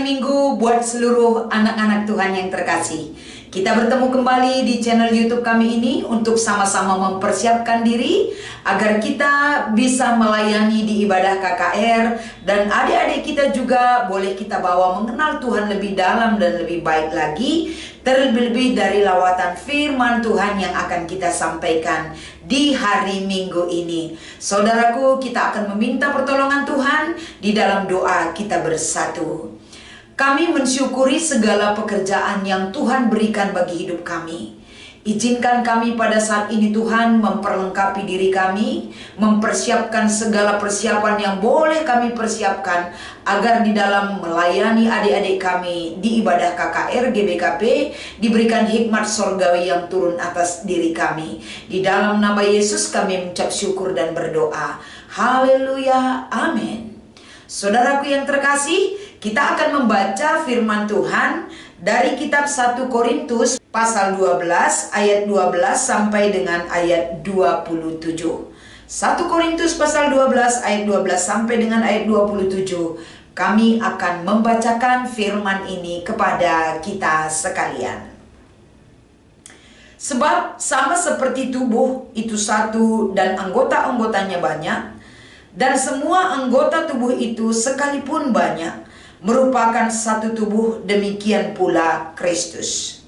Minggu buat seluruh anak-anak Tuhan yang terkasih. Kita bertemu kembali di channel YouTube kami ini untuk sama-sama mempersiapkan diri agar kita bisa melayani di ibadah KKR, dan adik-adik kita juga boleh kita bawa mengenal Tuhan lebih dalam dan lebih baik lagi, terlebih dari lawatan firman Tuhan yang akan kita sampaikan di hari Minggu ini. Saudaraku, kita akan meminta pertolongan Tuhan di dalam doa kita bersatu. Kami mensyukuri segala pekerjaan yang Tuhan berikan bagi hidup kami. Izinkan kami pada saat ini Tuhan memperlengkapi diri kami, mempersiapkan segala persiapan yang boleh kami persiapkan agar di dalam melayani adik-adik kami di ibadah KKR GBKP diberikan hikmat sorgawi yang turun atas diri kami. Di dalam nama Yesus kami mengucap syukur dan berdoa. Haleluya, amin. Saudaraku yang terkasih, kita akan membaca firman Tuhan dari kitab 1 Korintus pasal 12 ayat 12 sampai dengan ayat 27. 1 Korintus pasal 12 ayat 12 sampai dengan ayat 27. Kami akan membacakan firman ini kepada kita sekalian. Sebab sama seperti tubuh itu satu dan anggota-anggotanya banyak, dan semua anggota tubuh itu sekalipun banyak merupakan satu tubuh, demikian pula Kristus.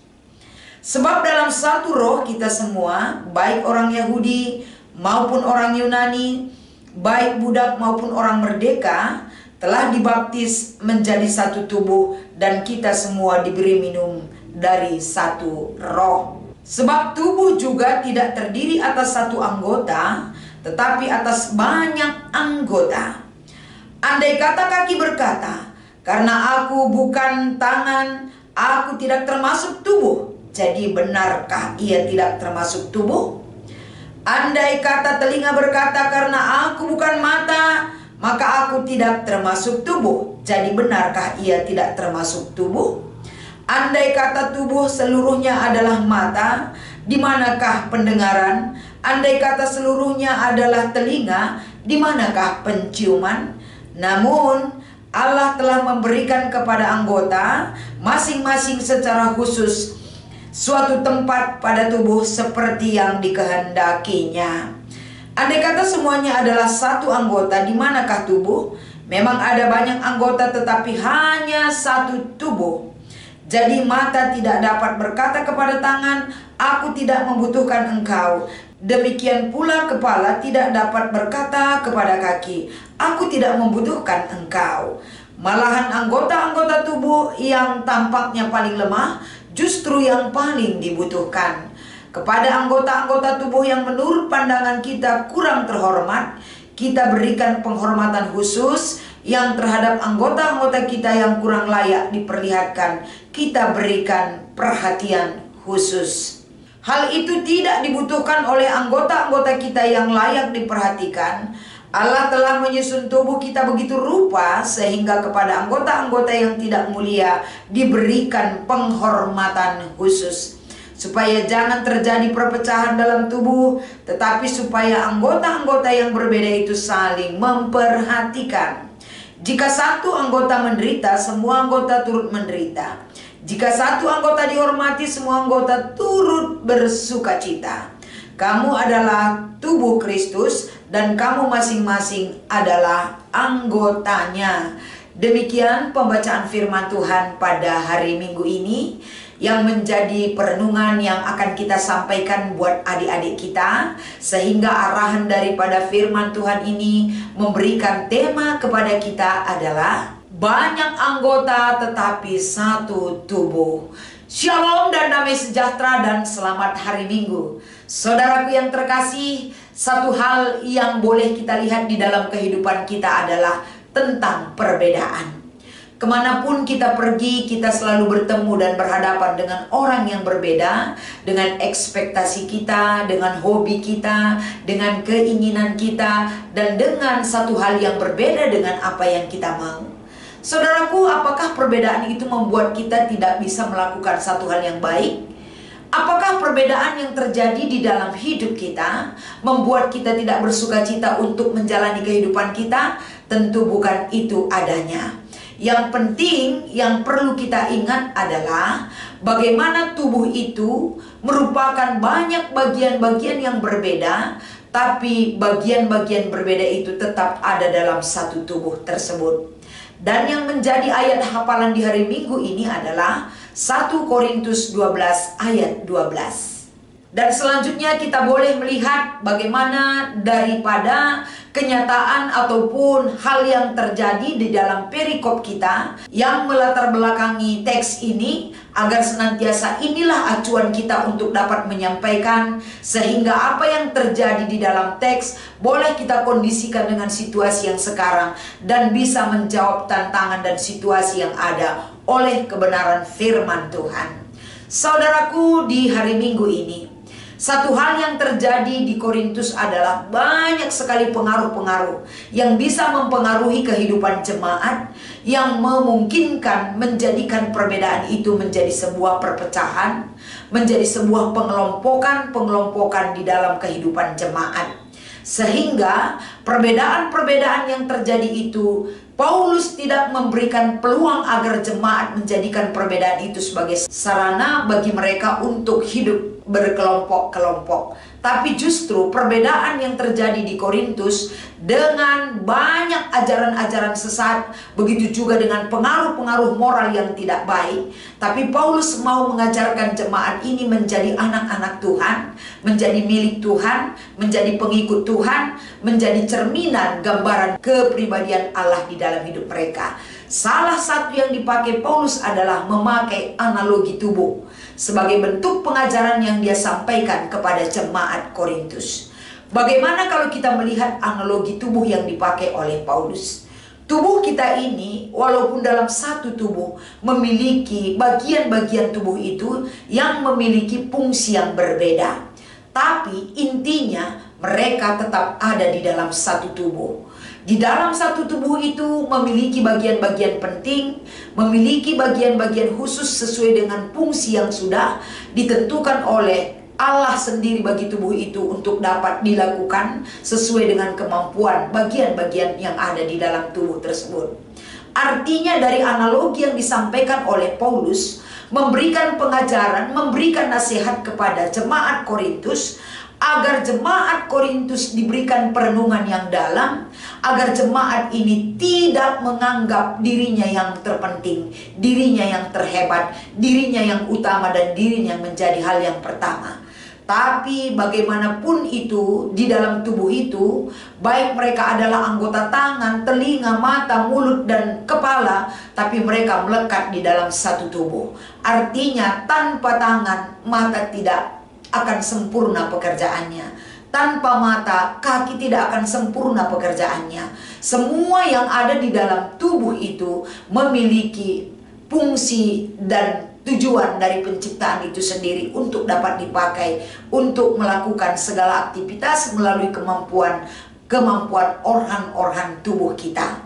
Sebab dalam satu roh kita semua, baik orang Yahudi maupun orang Yunani, baik budak maupun orang merdeka, telah dibaptis menjadi satu tubuh, dan kita semua diberi minum dari satu roh. Sebab tubuh juga tidak terdiri atas satu anggota, tetapi atas banyak anggota. Andai kata kaki berkata, karena aku bukan tangan, aku tidak termasuk tubuh, jadi benarkah ia tidak termasuk tubuh? Andai kata telinga berkata, karena aku bukan mata, maka aku tidak termasuk tubuh, jadi benarkah ia tidak termasuk tubuh? Andai kata tubuh seluruhnya adalah mata, di manakah pendengaran? Andai kata seluruhnya adalah telinga, di manakah penciuman? Namun Allah telah memberikan kepada anggota masing-masing secara khusus suatu tempat pada tubuh seperti yang dikehendakinya. Andai kata semuanya adalah satu anggota, di manakah tubuh? Memang ada banyak anggota tetapi hanya satu tubuh. Jadi mata tidak dapat berkata kepada tangan, aku tidak membutuhkan engkau. Demikian pula kepala tidak dapat berkata kepada kaki, aku tidak membutuhkan engkau. Malahan anggota-anggota tubuh yang tampaknya paling lemah justru yang paling dibutuhkan. Kepada anggota-anggota tubuh yang menurut pandangan kita kurang terhormat, kita berikan penghormatan khusus. Yang terhadap anggota-anggota kita yang kurang layak diperlihatkan, kita berikan perhatian khusus. Hal itu tidak dibutuhkan oleh anggota-anggota kita yang layak diperhatikan. Allah telah menyusun tubuh kita begitu rupa sehingga kepada anggota-anggota yang tidak mulia diberikan penghormatan khusus, supaya jangan terjadi perpecahan dalam tubuh, tetapi supaya anggota-anggota yang berbeda itu saling memperhatikan. Jika satu anggota menderita, semua anggota turut menderita. Jika satu anggota dihormati, semua anggota turut bersukacita. Kamu adalah tubuh Kristus dan kamu masing-masing adalah anggotanya. Demikian pembacaan firman Tuhan pada hari Minggu ini, yang menjadi perenungan yang akan kita sampaikan buat adik-adik kita, sehingga arahan daripada firman Tuhan ini memberikan tema kepada kita adalah banyak anggota tetapi satu tubuh. Shalom dan damai sejahtera dan selamat hari Minggu. Saudaraku yang terkasih, satu hal yang boleh kita lihat di dalam kehidupan kita adalah tentang perbedaan. Kemanapun kita pergi, kita selalu bertemu dan berhadapan dengan orang yang berbeda, dengan ekspektasi kita, dengan hobi kita, dengan keinginan kita, dan dengan satu hal yang berbeda dengan apa yang kita mau. Saudaraku, apakah perbedaan itu membuat kita tidak bisa melakukan satu hal yang baik? Apakah perbedaan yang terjadi di dalam hidup kita membuat kita tidak bersukacita untuk menjalani kehidupan kita? Tentu bukan itu adanya. Yang penting yang perlu kita ingat adalah bagaimana tubuh itu merupakan banyak bagian-bagian yang berbeda, tapi bagian-bagian berbeda itu tetap ada dalam satu tubuh tersebut. Dan yang menjadi ayat hafalan di hari Minggu ini adalah 1 Korintus 12 ayat 12. Dan selanjutnya kita boleh melihat bagaimana daripada kenyataan ataupun hal yang terjadi di dalam perikop kita yang melatar belakangi teks ini, agar senantiasa inilah acuan kita untuk dapat menyampaikan, sehingga apa yang terjadi di dalam teks boleh kita kondisikan dengan situasi yang sekarang dan bisa menjawab tantangan dan situasi yang ada oleh kebenaran firman Tuhan. Saudaraku, di hari Minggu ini satu hal yang terjadi di Korintus adalah banyak sekali pengaruh-pengaruh yang bisa mempengaruhi kehidupan jemaat, yang memungkinkan menjadikan perbedaan itu menjadi sebuah perpecahan, menjadi sebuah pengelompokan di dalam kehidupan jemaat. Sehingga perbedaan-perbedaan yang terjadi itu, Paulus tidak memberikan peluang agar jemaat menjadikan perbedaan itu sebagai sarana bagi mereka untuk hidup berkelompok-kelompok. Tapi justru perbedaan yang terjadi di Korintus dengan banyak ajaran-ajaran sesat, begitu juga dengan pengaruh-pengaruh moral yang tidak baik. Tapi Paulus mau mengajarkan jemaat ini menjadi anak-anak Tuhan, menjadi milik Tuhan, menjadi pengikut Tuhan, menjadi cerminan gambaran kepribadian Allah di dalam hidup mereka. Salah satu yang dipakai Paulus adalah memakai analogi tubuh sebagai bentuk pengajaran yang dia sampaikan kepada jemaat Korintus. Bagaimana kalau kita melihat analogi tubuh yang dipakai oleh Paulus? Tubuh kita ini walaupun dalam satu tubuh memiliki bagian-bagian tubuh itu yang memiliki fungsi yang berbeda, tapi intinya mereka tetap ada di dalam satu tubuh. Di dalam satu tubuh itu memiliki bagian-bagian penting, memiliki bagian-bagian khusus sesuai dengan fungsi yang sudah ditentukan oleh Allah sendiri bagi tubuh itu untuk dapat dilakukan sesuai dengan kemampuan bagian-bagian yang ada di dalam tubuh tersebut. Artinya dari analogi yang disampaikan oleh Paulus, memberikan pengajaran, memberikan nasihat kepada jemaat Korintus, agar jemaat Korintus diberikan perenungan yang dalam, agar jemaat ini tidak menganggap dirinya yang terpenting, dirinya yang terhebat, dirinya yang utama, dan dirinya menjadi hal yang pertama. Tapi bagaimanapun itu, di dalam tubuh itu, baik mereka adalah anggota tangan, telinga, mata, mulut, dan kepala, tapi mereka melekat di dalam satu tubuh. Artinya tanpa tangan, mata tidak akan sempurna pekerjaannya. Tanpa mata, kaki tidak akan sempurna pekerjaannya. Semua yang ada di dalam tubuh itu memiliki fungsi dan tujuan dari penciptaan itu sendiri untuk dapat dipakai untuk melakukan segala aktivitas melalui kemampuan organ-organ tubuh kita.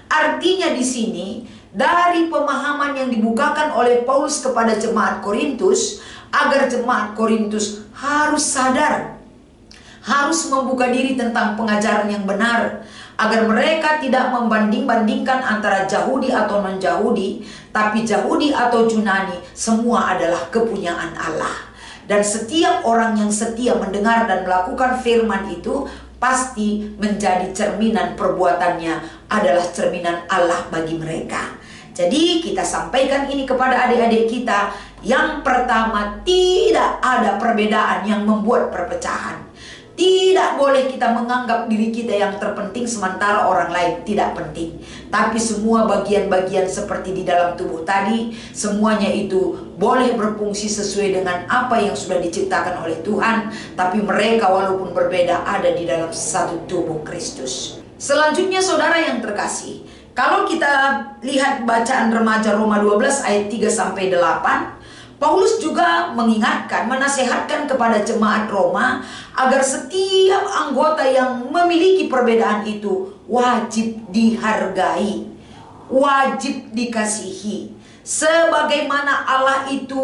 Artinya di sini dari pemahaman yang dibukakan oleh Paulus kepada jemaat Korintus, agar jemaat Korintus harus sadar, harus membuka diri tentang pengajaran yang benar, agar mereka tidak membanding-bandingkan antara Yahudi atau non-Yahudi, tapi Yahudi atau Yunani, semua adalah kepunyaan Allah. Dan setiap orang yang setia mendengar dan melakukan firman itu pasti menjadi cerminan perbuatannya adalah cerminan Allah bagi mereka. Jadi kita sampaikan ini kepada adik-adik kita. Yang pertama, tidak ada perbedaan yang membuat perpecahan. Tidak boleh kita menganggap diri kita yang terpenting sementara orang lain tidak penting. Tapi semua bagian-bagian seperti di dalam tubuh tadi, semuanya itu boleh berfungsi sesuai dengan apa yang sudah diciptakan oleh Tuhan. Tapi mereka walaupun berbeda ada di dalam satu tubuh Kristus. Selanjutnya saudara yang terkasih, kalau kita lihat bacaan remaja Roma 12 ayat 3-8, Paulus juga mengingatkan, menasehatkan kepada jemaat Roma agar setiap anggota yang memiliki perbedaan itu wajib dihargai, wajib dikasihi. Sebagaimana Allah itu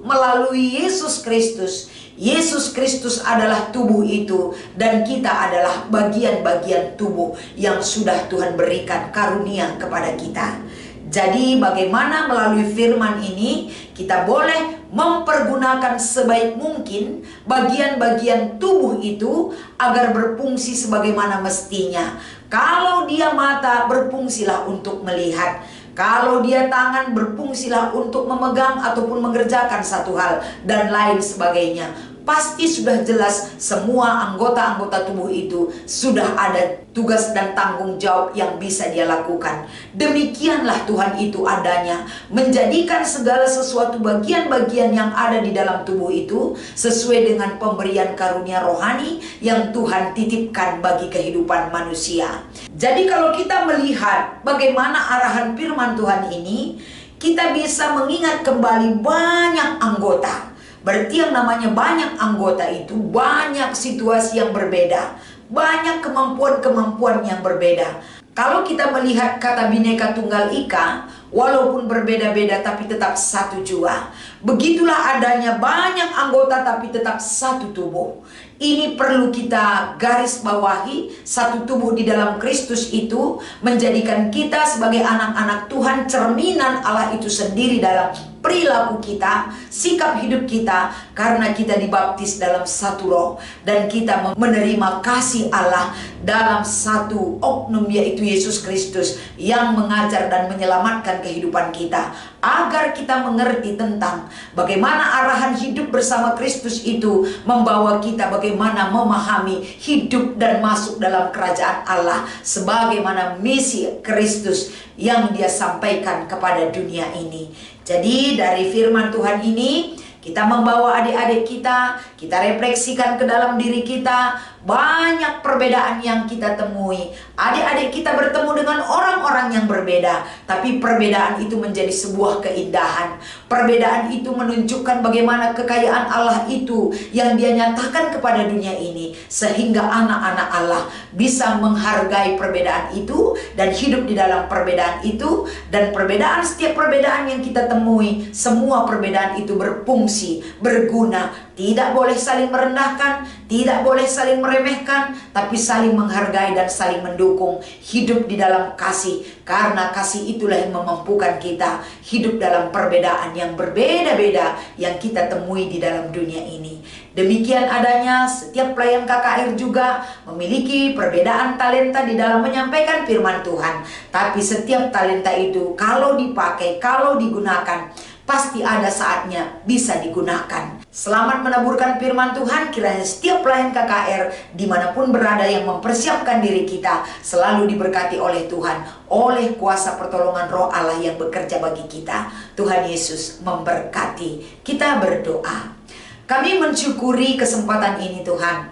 melalui Yesus Kristus. Yesus Kristus adalah tubuh itu, dan kita adalah bagian-bagian tubuh yang sudah Tuhan berikan karunia kepada kita. Jadi bagaimana melalui firman ini kita boleh mempergunakan sebaik mungkin bagian-bagian tubuh itu agar berfungsi sebagaimana mestinya. Kalau dia mata, berfungsilah untuk melihat. Kalau dia tangan, berfungsilah untuk memegang ataupun mengerjakan satu hal dan lain sebagainya. Pasti sudah jelas semua anggota-anggota tubuh itu sudah ada tugas dan tanggung jawab yang bisa dia lakukan. Demikianlah Tuhan itu adanya, menjadikan segala sesuatu bagian-bagian yang ada di dalam tubuh itu sesuai dengan pemberian karunia rohani yang Tuhan titipkan bagi kehidupan manusia. Jadi kalau kita melihat bagaimana arahan firman Tuhan ini, kita bisa mengingat kembali banyak anggota. Berarti yang namanya banyak anggota itu banyak situasi yang berbeda, banyak kemampuan-kemampuan yang berbeda. Kalau kita melihat kata Bhinneka Tunggal Ika, walaupun berbeda-beda tapi tetap satu jua. Begitulah adanya banyak anggota tapi tetap satu tubuh. Ini perlu kita garis bawahi. Satu tubuh di dalam Kristus itu menjadikan kita sebagai anak-anak Tuhan cerminan Allah itu sendiri dalam perilaku kita, sikap hidup kita, karena kita dibaptis dalam satu roh dan kita menerima kasih Allah dalam satu oknum, yaitu Yesus Kristus yang mengajar dan menyelamatkan kehidupan kita, agar kita mengerti tentang bagaimana arahan hidup bersama Kristus itu membawa kita bagaimana memahami hidup dan masuk dalam kerajaan Allah sebagaimana misi Kristus yang dia sampaikan kepada dunia ini. Jadi dari firman Tuhan ini kita membawa adik-adik kita refleksikan ke dalam diri kita. Banyak perbedaan yang kita temui. Adik-adik kita bertemu dengan orang-orang yang berbeda, tapi perbedaan itu menjadi sebuah keindahan. Perbedaan itu menunjukkan bagaimana kekayaan Allah itu yang dia nyatakan kepada dunia ini, sehingga anak-anak Allah bisa menghargai perbedaan itu dan hidup di dalam perbedaan itu. Dan perbedaan, setiap perbedaan yang kita temui, semua perbedaan itu berfungsi, berguna. Tidak boleh saling merendahkan, tidak boleh saling meremehkan, tapi saling menghargai dan saling mendukung. Hidup di dalam kasih, karena kasih itulah yang memampukan kita hidup dalam perbedaan yang berbeda-beda yang kita temui di dalam dunia ini. Demikian adanya setiap pelayan KKR juga memiliki perbedaan talenta di dalam menyampaikan firman Tuhan. Tapi setiap talenta itu kalau dipakai, kalau digunakan, pasti ada saatnya bisa digunakan. Selamat menaburkan firman Tuhan. Kiranya setiap pelayan KKR dimanapun berada yang mempersiapkan diri kita selalu diberkati oleh Tuhan, oleh kuasa pertolongan roh Allah yang bekerja bagi kita. Tuhan Yesus memberkati. Kita berdoa. Kami mensyukuri kesempatan ini Tuhan.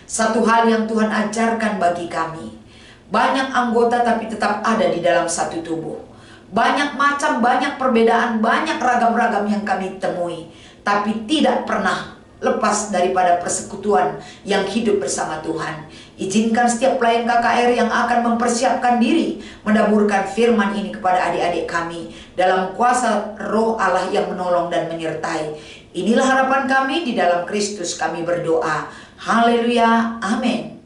Satu hal yang Tuhan ajarkan bagi kami, banyak anggota tapi tetap ada di dalam satu tubuh. Banyak macam, banyak perbedaan, banyak ragam-ragam yang kami temui, tapi tidak pernah lepas daripada persekutuan yang hidup bersama Tuhan. Izinkan setiap pelayan KKR yang akan mempersiapkan diri menaburkan firman ini kepada adik-adik kami dalam kuasa roh Allah yang menolong dan menyertai. Inilah harapan kami, di dalam Kristus kami berdoa. Haleluya, amin.